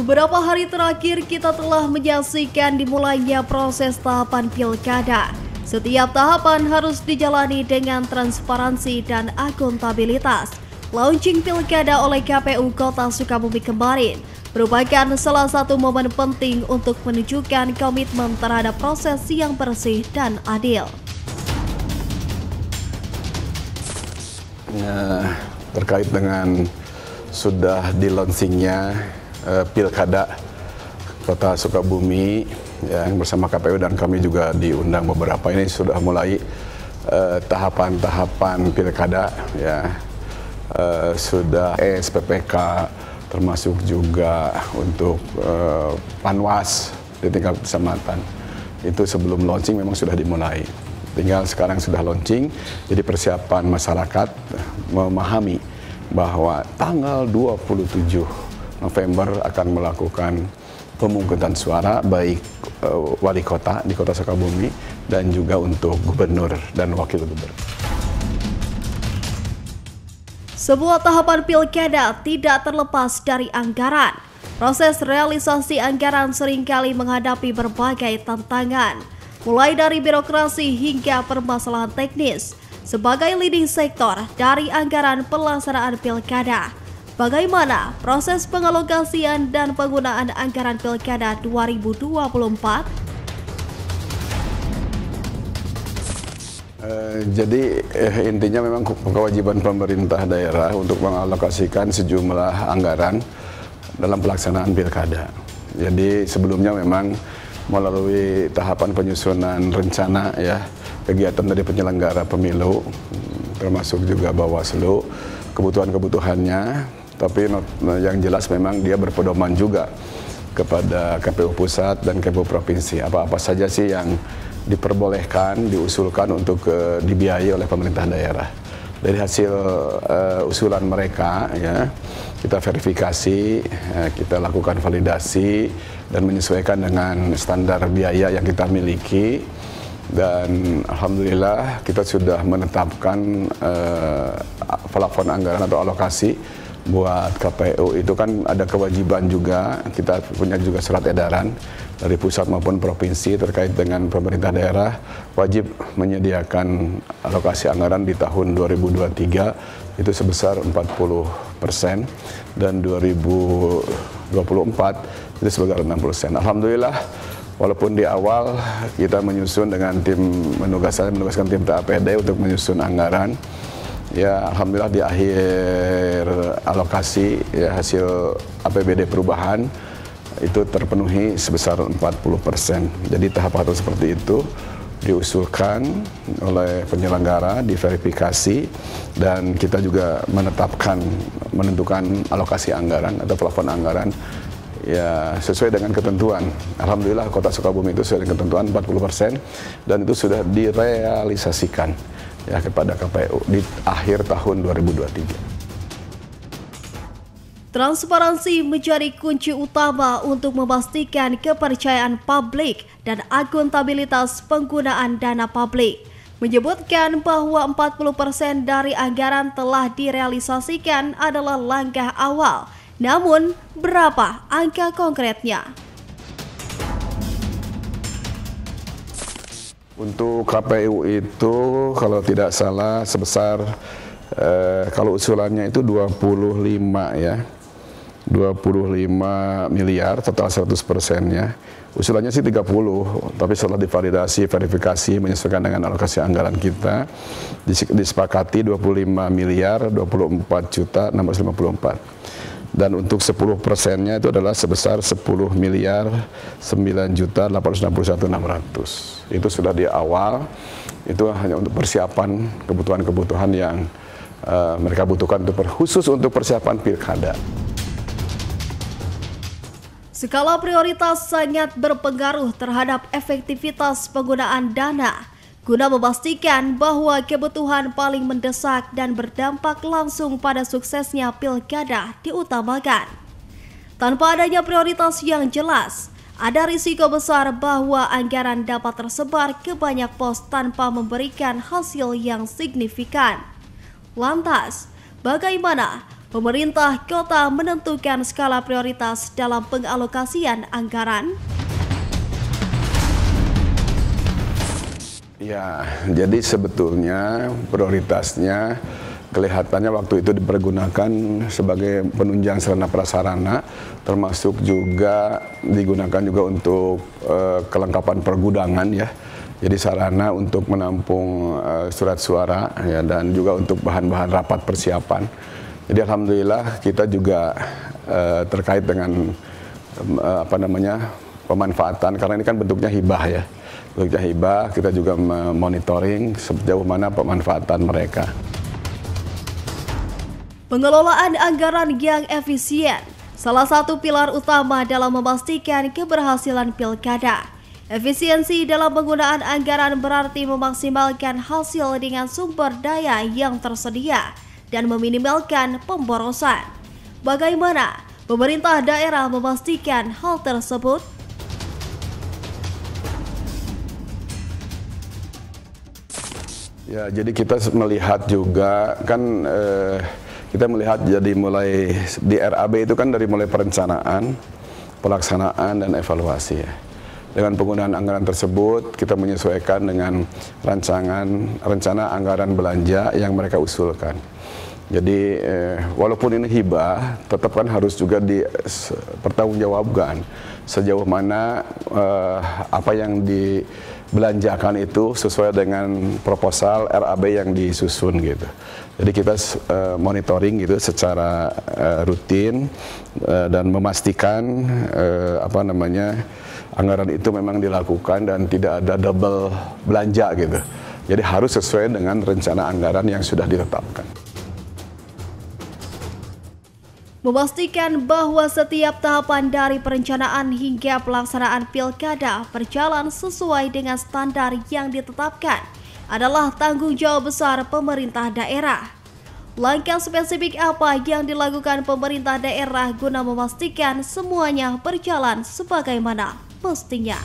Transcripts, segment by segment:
Beberapa hari terakhir kita telah menyaksikan dimulainya proses tahapan pilkada. Setiap tahapan harus dijalani dengan transparansi dan akuntabilitas. Launching pilkada oleh KPU Kota Sukabumi kemarin merupakan salah satu momen penting untuk menunjukkan komitmen terhadap proses yang bersih dan adil. Terkait dengan sudah di-launchingnya pilkada Kota Sukabumi yang bersama KPU dan kami juga diundang beberapa, ini sudah mulai tahapan-tahapan pilkada ya, sudah SPPK termasuk juga untuk Panwas di tingkat kecamatan. Itu sebelum launching memang sudah dimulai. Tinggal sekarang sudah launching, jadi persiapan masyarakat memahami bahwa tanggal 27 November akan melakukan pemungutan suara baik wali kota di Kota Sukabumi dan juga untuk gubernur dan wakil gubernur. Sebuah tahapan pilkada tidak terlepas dari anggaran. Proses realisasi anggaran seringkali menghadapi berbagai tantangan, mulai dari birokrasi hingga permasalahan teknis. Sebagai leading sektor dari anggaran pelaksanaan pilkada, bagaimana proses pengalokasian dan penggunaan anggaran pilkada 2024? Jadi intinya memang kewajiban pemerintah daerah untuk mengalokasikan sejumlah anggaran dalam pelaksanaan pilkada. Jadi sebelumnya memang melalui tahapan penyusunan rencana ya kegiatan dari penyelenggara pemilu, termasuk juga Bawaslu, kebutuhan-kebutuhannya, tapi yang jelas memang dia berpedoman juga kepada KPU Pusat dan KPU Provinsi. Apa-apa saja sih yang diperbolehkan, diusulkan untuk dibiayai oleh pemerintah daerah. Dari hasil usulan mereka, ya, kita verifikasi, kita lakukan validasi dan menyesuaikan dengan standar biaya yang kita miliki. Dan alhamdulillah kita sudah menetapkan plafon anggaran atau alokasi buat KPU. Itu kan ada kewajiban juga, kita punya juga surat edaran dari pusat maupun provinsi terkait dengan pemerintah daerah wajib menyediakan alokasi anggaran di tahun 2023 itu sebesar 40% dan 2024 itu sebesar 60%. Alhamdulillah, walaupun di awal kita menyusun dengan menugaskan tim TAPD untuk menyusun anggaran, ya alhamdulillah di akhir alokasi ya hasil APBD perubahan itu terpenuhi sebesar 40%. Jadi tahap-tahap seperti itu diusulkan oleh penyelenggara, diverifikasi, dan kita juga menentukan alokasi anggaran atau plafon anggaran ya sesuai dengan ketentuan. Alhamdulillah Kota Sukabumi itu sesuai dengan ketentuan 40% dan itu sudah direalisasikan ya kepada KPU di akhir tahun 2023. Transparansi menjadi kunci utama untuk memastikan kepercayaan publik dan akuntabilitas penggunaan dana publik. Menyebutkan bahwa 40% dari anggaran telah direalisasikan adalah langkah awal. Namun, berapa angka konkretnya? Untuk KPU itu kalau tidak salah sebesar kalau usulannya itu 25 ya. 25 miliar total 100%-nya. Usulannya sih 30, tapi setelah divalidasi, verifikasi, menyesuaikan dengan alokasi anggaran kita, disepakati 25 miliar 24 juta 654. Dan untuk 10%-nya itu adalah sebesar 10 miliar 9 juta 861.600. Itu sudah di awal, itu hanya untuk persiapan kebutuhan-kebutuhan yang mereka butuhkan khusus untuk persiapan pilkada. Skala prioritas sangat berpengaruh terhadap efektivitas penggunaan dana, guna memastikan bahwa kebutuhan paling mendesak dan berdampak langsung pada suksesnya pilkada diutamakan. Tanpa adanya prioritas yang jelas, ada risiko besar bahwa anggaran dapat tersebar ke banyak pos tanpa memberikan hasil yang signifikan. Lantas, bagaimana pemerintah kota menentukan skala prioritas dalam pengalokasian anggaran? Ya, jadi sebetulnya prioritasnya kelihatannya waktu itu dipergunakan sebagai penunjang sarana prasarana, termasuk juga digunakan juga untuk kelengkapan pergudangan ya. Jadi sarana untuk menampung surat suara ya, dan juga untuk bahan-bahan rapat persiapan. Jadi alhamdulillah kita juga terkait dengan pemanfaatan, karena ini kan bentuknya hibah ya. Bentuknya hibah, kita juga monitoring sejauh mana pemanfaatan mereka. Pengelolaan anggaran yang efisien, salah satu pilar utama dalam memastikan keberhasilan pilkada. Efisiensi dalam penggunaan anggaran berarti memaksimalkan hasil dengan sumber daya yang tersedia dan meminimalkan pemborosan. Bagaimana pemerintah daerah memastikan hal tersebut? Ya, jadi kita melihat juga kan kita melihat jadi mulai di RAB itu kan dari mulai perencanaan, pelaksanaan dan evaluasi ya. Dengan penggunaan anggaran tersebut kita menyesuaikan dengan rencana anggaran belanja yang mereka usulkan. Jadi walaupun ini hibah, tetap kan harus juga dipertanggungjawabkan sejauh mana apa yang dibelanjakan itu sesuai dengan proposal RAB yang disusun gitu. Jadi kita monitoring gitu secara rutin dan memastikan anggaran itu memang dilakukan dan tidak ada double belanja gitu. Jadi harus sesuai dengan rencana anggaran yang sudah ditetapkan. Memastikan bahwa setiap tahapan dari perencanaan hingga pelaksanaan pilkada berjalan sesuai dengan standar yang ditetapkan adalah tanggung jawab besar pemerintah daerah. Langkah spesifik apa yang dilakukan pemerintah daerah guna memastikan semuanya berjalan sebagaimana mestinya?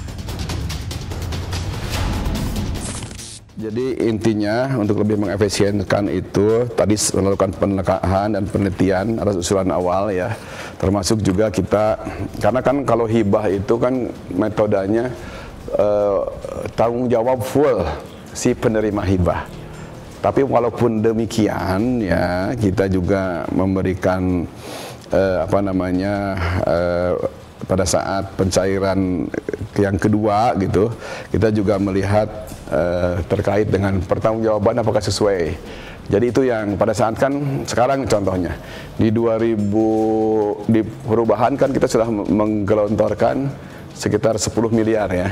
Jadi intinya untuk lebih mengefisienkan itu tadi melakukan penelitian dan penelitian atas usulan awal ya, termasuk juga kita karena kan kalau hibah itu kan metodenya tanggung jawab full si penerima hibah. Tapi walaupun demikian ya kita juga memberikan pada saat pencairan yang kedua gitu, kita juga melihat terkait dengan pertanggungjawaban apakah sesuai. Jadi itu yang pada saat kan sekarang contohnya di perubahan kan kita sudah menggelontorkan sekitar 10 miliar ya.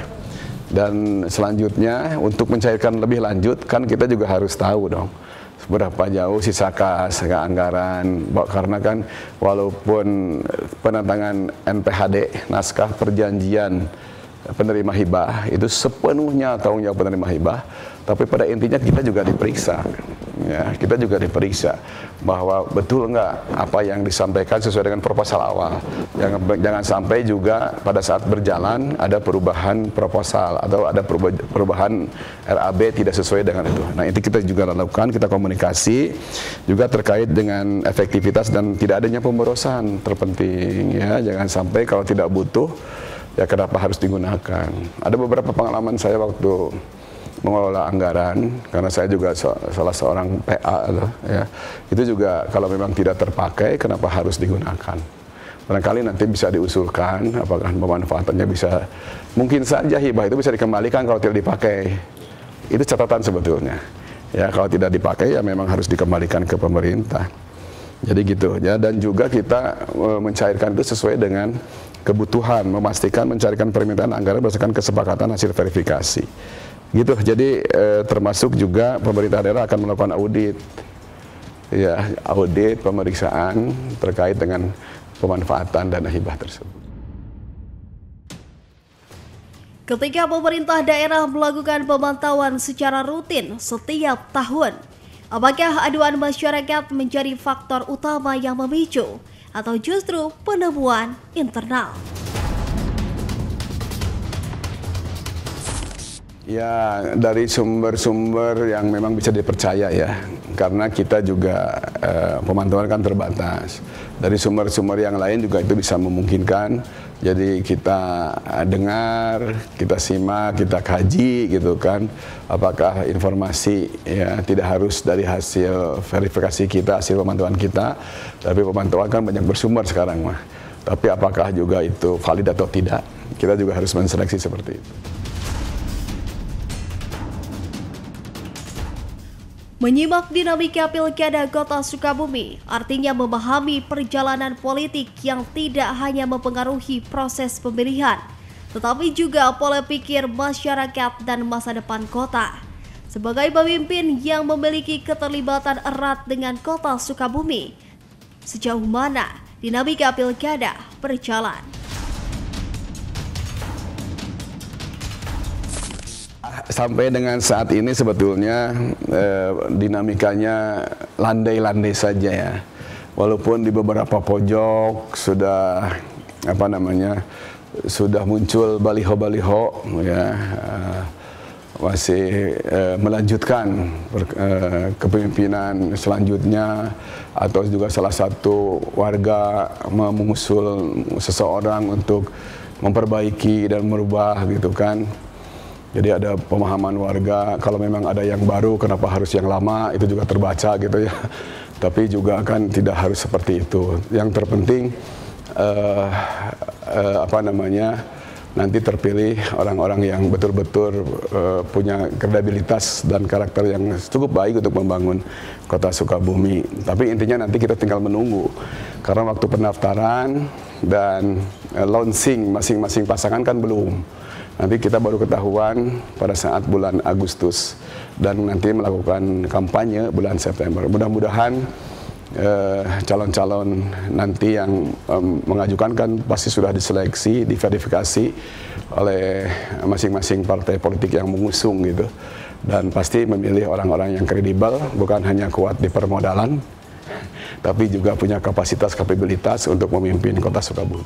Dan selanjutnya untuk mencairkan lebih lanjut kan kita juga harus tahu dong seberapa jauh sisa kas anggaran, karena kan walaupun penandatangan NPHD naskah perjanjian penerima hibah itu sepenuhnya tanggung jawab penerima hibah, tapi pada intinya kita juga diperiksa ya, kita juga diperiksa bahwa betul enggak apa yang disampaikan sesuai dengan proposal awal. Jangan sampai juga pada saat berjalan ada perubahan proposal atau ada perubahan RAB tidak sesuai dengan itu. Nah, itu kita juga lakukan, kita komunikasi juga terkait dengan efektivitas dan tidak adanya pemborosan terpenting ya. Jangan sampai kalau tidak butuh ya kenapa harus digunakan. Ada beberapa pengalaman saya waktu mengelola anggaran, karena saya juga salah seorang PA ya. Itu juga kalau memang tidak terpakai kenapa harus digunakan. Barangkali nanti bisa diusulkan apakah pemanfaatannya bisa, mungkin saja hibah itu bisa dikembalikan kalau tidak dipakai. Itu catatan sebetulnya. Ya kalau tidak dipakai ya memang harus dikembalikan ke pemerintah. Jadi gitu ya, dan juga kita mencairkan itu sesuai dengan kebutuhan, memastikan mencarikan permintaan anggaran berdasarkan kesepakatan hasil verifikasi. Gitu. Jadi termasuk juga pemerintah daerah akan melakukan audit. Ya, audit pemeriksaan terkait dengan pemanfaatan dana hibah tersebut. Ketika pemerintah daerah melakukan pemantauan secara rutin setiap tahun, apakah aduan masyarakat menjadi faktor utama yang memicu atau justru penemuan internal? Ya, dari sumber-sumber yang memang bisa dipercaya ya. karena kita juga pemantauan kan terbatas. Dari sumber-sumber yang lain juga itu bisa memungkinkan. Jadi kita dengar, kita simak, kita kaji gitu kan. Apakah informasi ya tidak harus dari hasil verifikasi kita, hasil pemantauan kita, tapi pemantauan kan banyak bersumber sekarang mah. Tapi apakah juga itu valid atau tidak? Kita juga harus menseleksi seperti itu. Menyimak dinamika Pilkada Kota Sukabumi artinya memahami perjalanan politik yang tidak hanya mempengaruhi proses pemilihan, tetapi juga pola pikir masyarakat dan masa depan kota. Sebagai pemimpin yang memiliki keterlibatan erat dengan Kota Sukabumi, sejauh mana dinamika Pilkada berjalan? Sampai dengan saat ini sebetulnya dinamikanya landai-landai saja ya. Walaupun di beberapa pojok sudah sudah muncul baliho-baliho ya, masih melanjutkan kepemimpinan selanjutnya, atau juga salah satu warga mengusul seseorang untuk memperbaiki dan merubah gitu kan. Jadi ada pemahaman warga, kalau memang ada yang baru, kenapa harus yang lama, itu juga terbaca gitu ya. Tapi juga kan tidak harus seperti itu. Yang terpenting nanti terpilih orang-orang yang betul-betul punya kredibilitas dan karakter yang cukup baik untuk membangun Kota Sukabumi. Tapi intinya nanti kita tinggal menunggu, karena waktu pendaftaran dan launching masing-masing pasangan kan belum. Nanti kita baru ketahuan pada saat bulan Agustus dan nanti melakukan kampanye bulan September. Mudah-mudahan calon-calon nanti yang mengajukan kan pasti sudah diseleksi, diverifikasi oleh masing-masing partai politik yang mengusung gitu. Dan pasti memilih orang-orang yang kredibel, bukan hanya kuat di permodalan, tapi juga punya kapasitas, kapabilitas untuk memimpin Kota Sukabumi.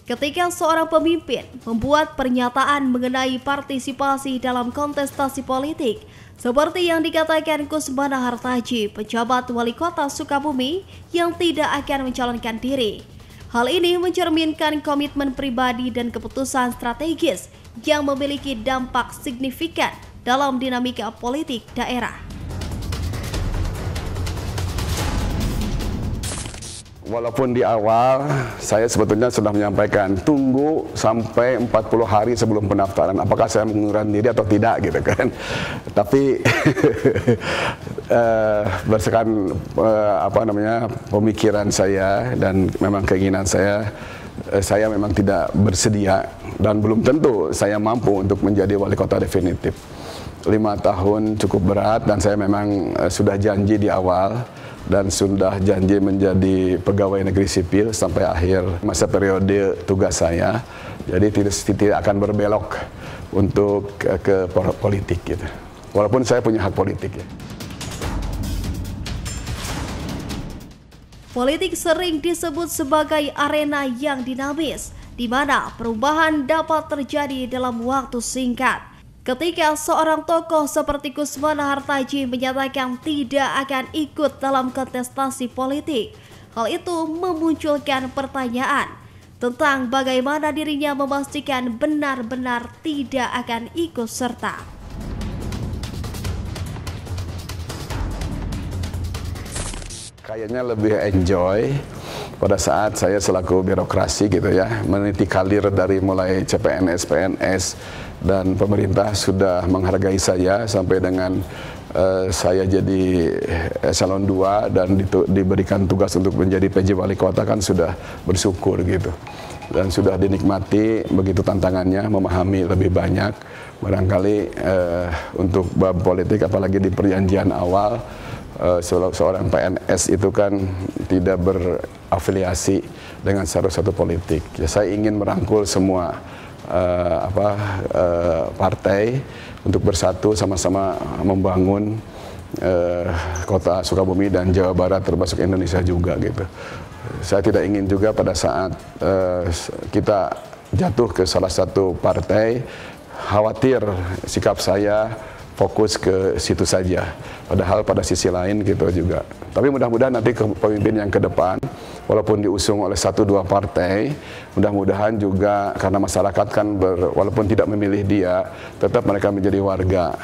Ketika seorang pemimpin membuat pernyataan mengenai partisipasi dalam kontestasi politik, seperti yang dikatakan Kusmana Hartaji, pejabat wali kota Sukabumi yang tidak akan mencalonkan diri. Hal ini mencerminkan komitmen pribadi dan keputusan strategis yang memiliki dampak signifikan dalam dinamika politik daerah. Walaupun di awal saya sebetulnya sudah menyampaikan tunggu sampai 40 hari sebelum pendaftaran apakah saya mengundurkan diri atau tidak gitu kan. Tapi berdasarkan pemikiran saya dan memang keinginan saya memang tidak bersedia dan belum tentu saya mampu untuk menjadi wali kota definitif. 5 tahun cukup berat dan saya memang sudah janji di awal dan sudah janji menjadi pegawai negeri sipil sampai akhir masa periode tugas saya. Jadi tidak akan berbelok untuk ke politik gitu. Walaupun saya punya hak politik ya. Politik sering disebut sebagai arena yang dinamis, di mana perubahan dapat terjadi dalam waktu singkat. Ketika seorang tokoh seperti Kusmana Hartaji menyatakan tidak akan ikut dalam kontestasi politik, hal itu memunculkan pertanyaan tentang bagaimana dirinya memastikan benar-benar tidak akan ikut serta. Kayaknya lebih enjoy pada saat saya selaku birokrasi gitu ya, meniti karir dari mulai CPNS, PNS, dan pemerintah sudah menghargai saya sampai dengan saya jadi eselon 2 dan diberikan tugas untuk menjadi PJ Wali Kota kan sudah bersyukur gitu. Dan sudah dinikmati begitu tantangannya, memahami lebih banyak. Barangkali untuk bab politik apalagi di perjanjian awal, seorang PNS itu kan tidak berafiliasi dengan satu politik. Ya, saya ingin merangkul semua partai untuk bersatu sama-sama membangun Kota Sukabumi dan Jawa Barat termasuk Indonesia juga gitu. Saya tidak ingin juga pada saat kita jatuh ke salah satu partai khawatir sikap saya fokus ke situ saja. Padahal pada sisi lain gitu juga. Tapi mudah-mudahan nanti pemimpin yang ke depan, walaupun diusung oleh 1-2 partai, mudah-mudahan juga karena masyarakat kan walaupun tidak memilih dia, tetap mereka menjadi warga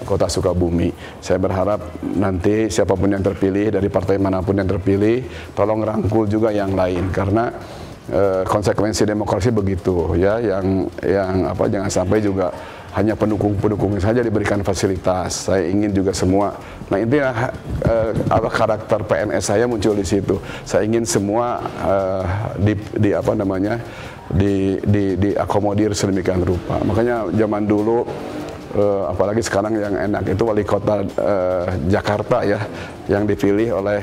Kota Sukabumi. Saya berharap nanti siapapun yang terpilih dari partai manapun yang terpilih, tolong rangkul juga yang lain karena konsekuensi demokrasi begitu ya, yang apa, jangan sampai juga hanya pendukung-pendukungnya saja diberikan fasilitas. Saya ingin juga semua. Nah, intinya karakter PNS saya muncul di situ. Saya ingin semua diakomodir sedemikian rupa. Makanya zaman dulu apalagi sekarang yang enak itu wali kota Jakarta ya, yang dipilih oleh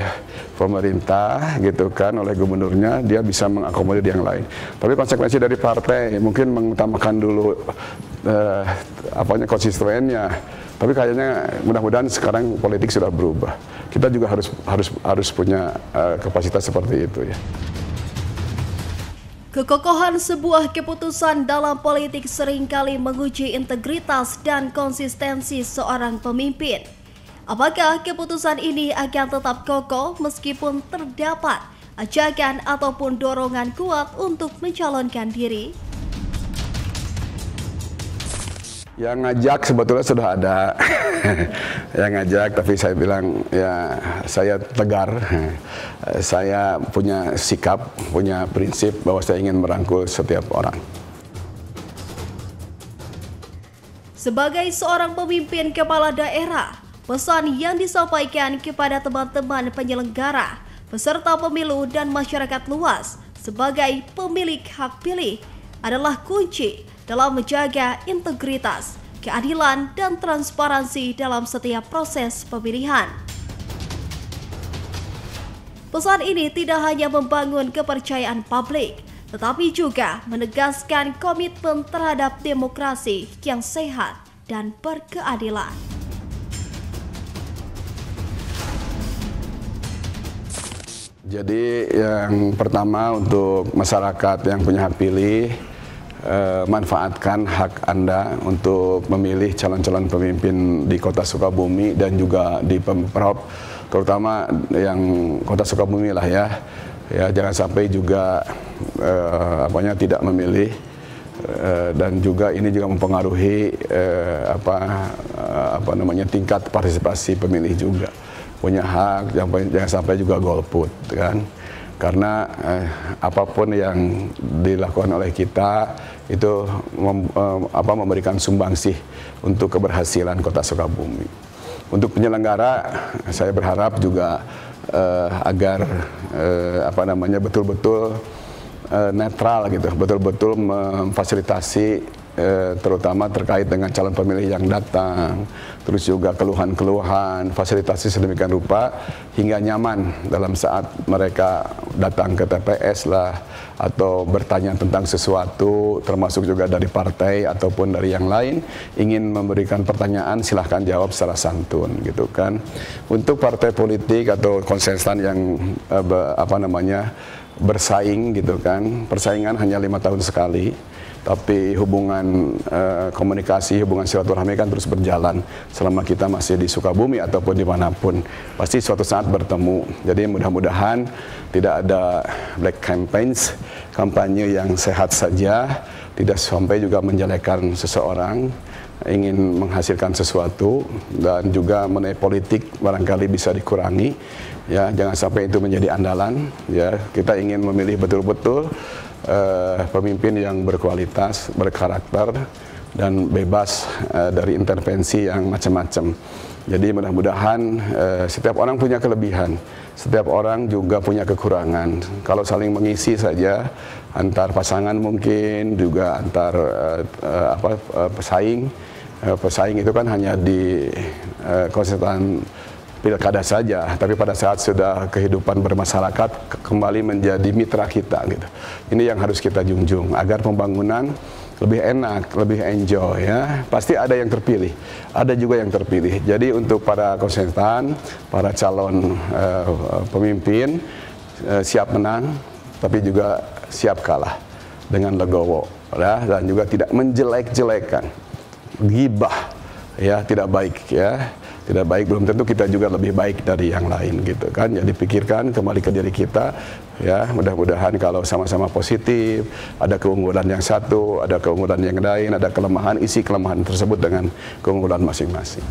pemerintah gitu kan, oleh gubernurnya, dia bisa mengakomodir yang lain. Tapi konsekuensi dari partai mungkin mengutamakan dulu konstituennya. Tapi kayaknya mudah-mudahan sekarang politik sudah berubah. Kita juga harus punya kapasitas seperti itu ya. Kekokohan sebuah keputusan dalam politik seringkali menguji integritas dan konsistensi seorang pemimpin. Apakah keputusan ini akan tetap kokoh meskipun terdapat ajakan ataupun dorongan kuat untuk mencalonkan diri? Yang ngajak sebetulnya sudah ada. Yang ngajak, tapi saya bilang ya saya tegar. Saya punya sikap, punya prinsip bahwa saya ingin merangkul setiap orang. Sebagai seorang pemimpin kepala daerah, pesan yang disampaikan kepada teman-teman penyelenggara, peserta pemilu dan masyarakat luas sebagai pemilik hak pilih adalah kunci dalam menjaga integritas, keadilan, dan transparansi dalam setiap proses pemilihan. Pesan ini tidak hanya membangun kepercayaan publik, tetapi juga menegaskan komitmen terhadap demokrasi yang sehat dan berkeadilan. Jadi yang pertama untuk masyarakat yang punya hak pilih, manfaatkan hak Anda untuk memilih calon-calon pemimpin di Kota Sukabumi dan juga di Pemprov, terutama yang Kota Sukabumi lah ya. Ya, jangan sampai juga tidak memilih dan juga ini juga mempengaruhi tingkat partisipasi pemilih juga. Punya hak, jangan sampai juga golput kan. Karena apapun yang dilakukan oleh kita itu memberikan sumbangsih untuk keberhasilan Kota Sukabumi. Untuk penyelenggara, saya berharap juga agar betul-betul netral gitu, betul-betul memfasilitasi terutama terkait dengan calon pemilih yang datang, terus juga keluhan-keluhan, fasilitasi sedemikian rupa hingga nyaman dalam saat mereka datang ke TPS lah atau bertanya tentang sesuatu, termasuk juga dari partai ataupun dari yang lain, ingin memberikan pertanyaan silahkan jawab secara santun gitu kan. Untuk partai politik atau kontestan yang bersaing gitu kan, persaingan hanya 5 tahun sekali. Tapi hubungan komunikasi, hubungan silaturahmi kan terus berjalan selama kita masih di Sukabumi ataupun dimanapun. Pasti suatu saat bertemu. Jadi mudah-mudahan tidak ada black campaigns, kampanye yang sehat saja, tidak sampai juga menjelekkan seseorang, ingin menghasilkan sesuatu, dan juga mengenai politik barangkali bisa dikurangi. Ya, jangan sampai itu menjadi andalan. Ya, kita ingin memilih betul-betul pemimpin yang berkualitas, berkarakter, dan bebas dari intervensi yang macam-macam. Jadi mudah-mudahan setiap orang punya kelebihan, setiap orang juga punya kekurangan. Kalau saling mengisi saja antar pasangan mungkin juga antar pesaing itu kan hanya di kontestan pilkada saja, tapi pada saat sudah kehidupan bermasyarakat kembali menjadi mitra kita gitu. Ini yang harus kita junjung agar pembangunan lebih enak, lebih enjoy ya. Pasti ada yang terpilih, ada juga yang terpilih. Jadi untuk para kontestan, para calon pemimpin siap menang, tapi juga siap kalah dengan legowo ya, dan juga tidak menjelek-jelekan. ghibah, ya tidak baik ya. Tidak baik, belum tentu kita juga lebih baik dari yang lain gitu kan. Jadi pikirkan kembali ke diri kita ya, mudah-mudahan kalau sama-sama positif, ada keunggulan yang satu, ada keunggulan yang lain, ada kelemahan, isi kelemahan tersebut dengan keunggulan masing-masing.